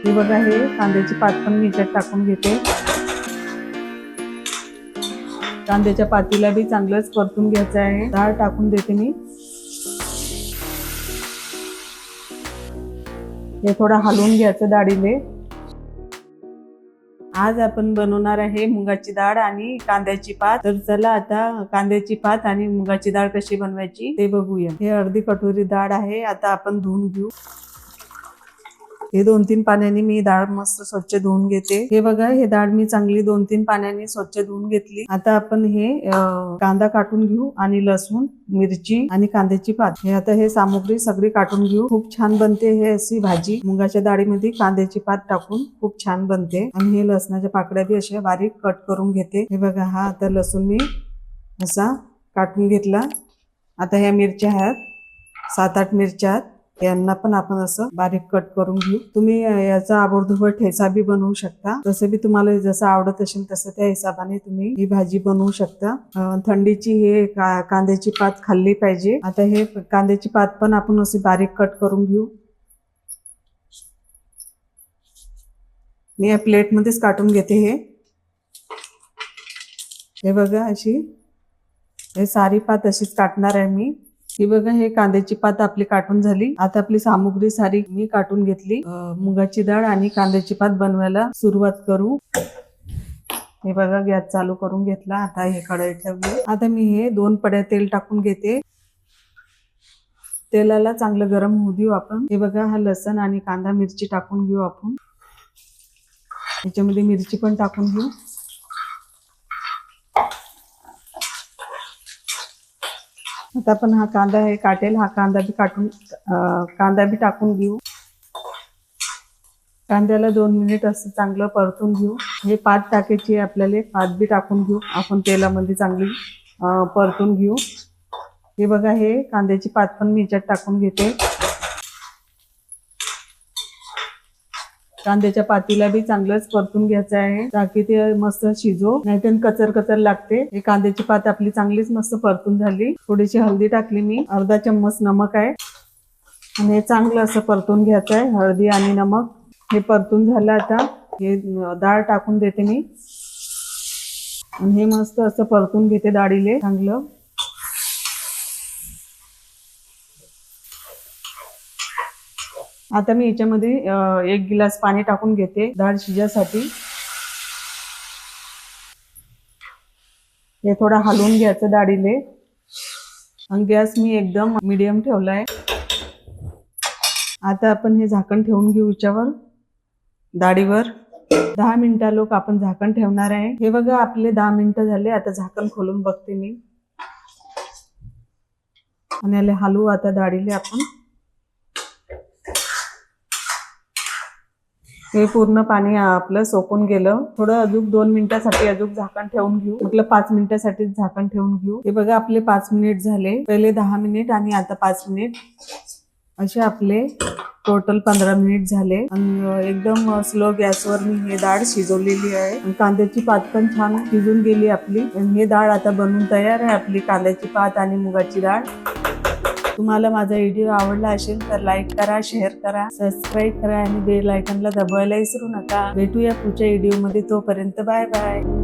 हे बघा, हे कांद्याची पात पण मी याच्यात टाकून घेते. कांद्याच्या पातीला बी चांगलंच परतून घ्यायचं आहे. डाळ टाकून देते मी. हे थोडं हलवून घ्यायचं डाळीले. आज आपण बनवणार आहे मुगाची डाळ आणि कांद्याची पात. तर चला आता कांद्याची पात आणि मुगाची डाळ कशी बनवायची ते बघूया. हे अर्धी कटोरी डाळ आहे. आता आपण धुवून घेऊ. हे 2-3 पाण्याने मी डाळ मस्त स्वच्छ धुवून घेते. हे बघा, हे डाळ मी चांगली 2-3 पाण्याने स्वच्छ धुवून घेतली. आता आपण हे कांदा काटून घेऊ आणि लसूण, मिरची आणि कांद्याची पात. हे आता हे सामुग्री सगळी काटून घेऊ. खूप छान बनते हे अशी भाजी. मुगाच्या डाळीमध्ये कांद्याची पात टाकून खूप छान बनते. आणि हे लसणाच्या पाकळ्या बी अशा बारीक कट करून घेते. हे बघा, हा आता लसूण मी असा काटून घेतला. आता ह्या मिरच्या आहेत, 7-8 मिरच्या आहेत. यांना पण आपण असं बारीक कट करून घेऊ. तुम्ही याचा आबडधोबड ठेचा बी बनवू शकता. तसं बी तुम्हाला जसं आवडत असेल तसं त्या हिशोबाने तुम्ही ही भाजी बनवू शकता. थंडीची हे कांद्याची पात खाल्ली पाहिजे. आता हे कांद्याची पात पण आपण अशी बारीक कट करून घेऊ. मी या प्लेट मध्येच काटून घेते. हे बघा, अशी हे सारी पात अशीच काटणार आहे मी. ही बघा, हे कांद्याची पात आपली काटून झाली. आता आपली सामुग्री सारी मी काटून घेतली. मुगाची डाळ आणि कांद्याची पात बनवायला सुरुवात करू. हे बघा, गॅस चालू करून घेतला. आता हे कढई ठेवली. आता मी हे 2 पड्या तेल टाकून घेते. तेलाला चांगलं गरम होऊ देऊ आपण. हे बघा, हा लसण आणि कांदा मिरची टाकून घेऊ आपण. याच्यामध्ये मिरची पण टाकून घेऊ. आता आपण हा कांदा हे काटेल, हा कांदा बी टाकून घेऊ. कांद्याला 2 मिनिट असं चांगलं परतून घेऊ. हे पात टाकायची आपल्याला. पात बी टाकून घेऊ आपण तेलामध्ये चांगली परतून घेऊ. हे बघा, हे कांद्याची पात पण मी याच्यात टाकून घेते. कांद्याच्या पातीला बी चांगलंच परतून घ्यायचं आहे, ताकी ते मस्त शिजो, नाहीतर कचर लागते. हे कांद्याची पात आपली चांगलीच मस्त परतून झाली. थोडीशी हळदी टाकली मी. अर्धा चम्मच नमक आहे आणि हे चांगलं असं परतून घ्यायचं आहे, हळदी आणि नमक. हे परतून झालं. आता हे डाळ टाकून देते मी आणि हे मस्त असं परतून घेते डाळीले चांगलं. आता मी याच्यामध्ये 1 गिलास पाणी टाकून घेते डाळ शिजायसाठी. हे थोडं हलवून घ्यायचं डाळीले आणि गॅस मी एकदम मीडियम ठेवलाय. आता आपण हे झाकण ठेवून घेऊ याच्यावर, डाळीवर. 10 मिनिटालोक आपण झाकण ठेवणार आहे. हे बघा, आपले 10 मिनिटं झाले. आता झाकण खोलून बघते मी आणि याला हलवू आता डाळीले आपण. हे पूर्ण पाणी आपलं सोकून गेलं. थोडं अजून 2 मिनिटासाठी अजून झाकण ठेवून घेऊ. म्हटलं 5 मिनिटासाठी झाकण ठेवून घेऊ. हे बघा, आपले 5 मिनिट झाले. पहिले 10 मिनिट आणि आता 5 मिनिट असे आपले टोटल 15 मिनिट झाले. आणि एकदम स्लो गॅसवर मी हे डाळ शिजवलेली आहे. कांद्याची पात पण छान शिजून गेली आपली. हे डाळ आता बनवून तयार आहे आपली, कांद्याची पात आणि मुगाची डाळ. तुम्हाला माझा व्हिडिओ आवडला असेल तर लाईक करा, शेअर करा, सबस्क्राईब करा आणि बेल आयकॉनला दबावायला विसरू नका. भेटूया पुढच्या व्हिडिओमध्ये. तोपर्यंत बाय बाय.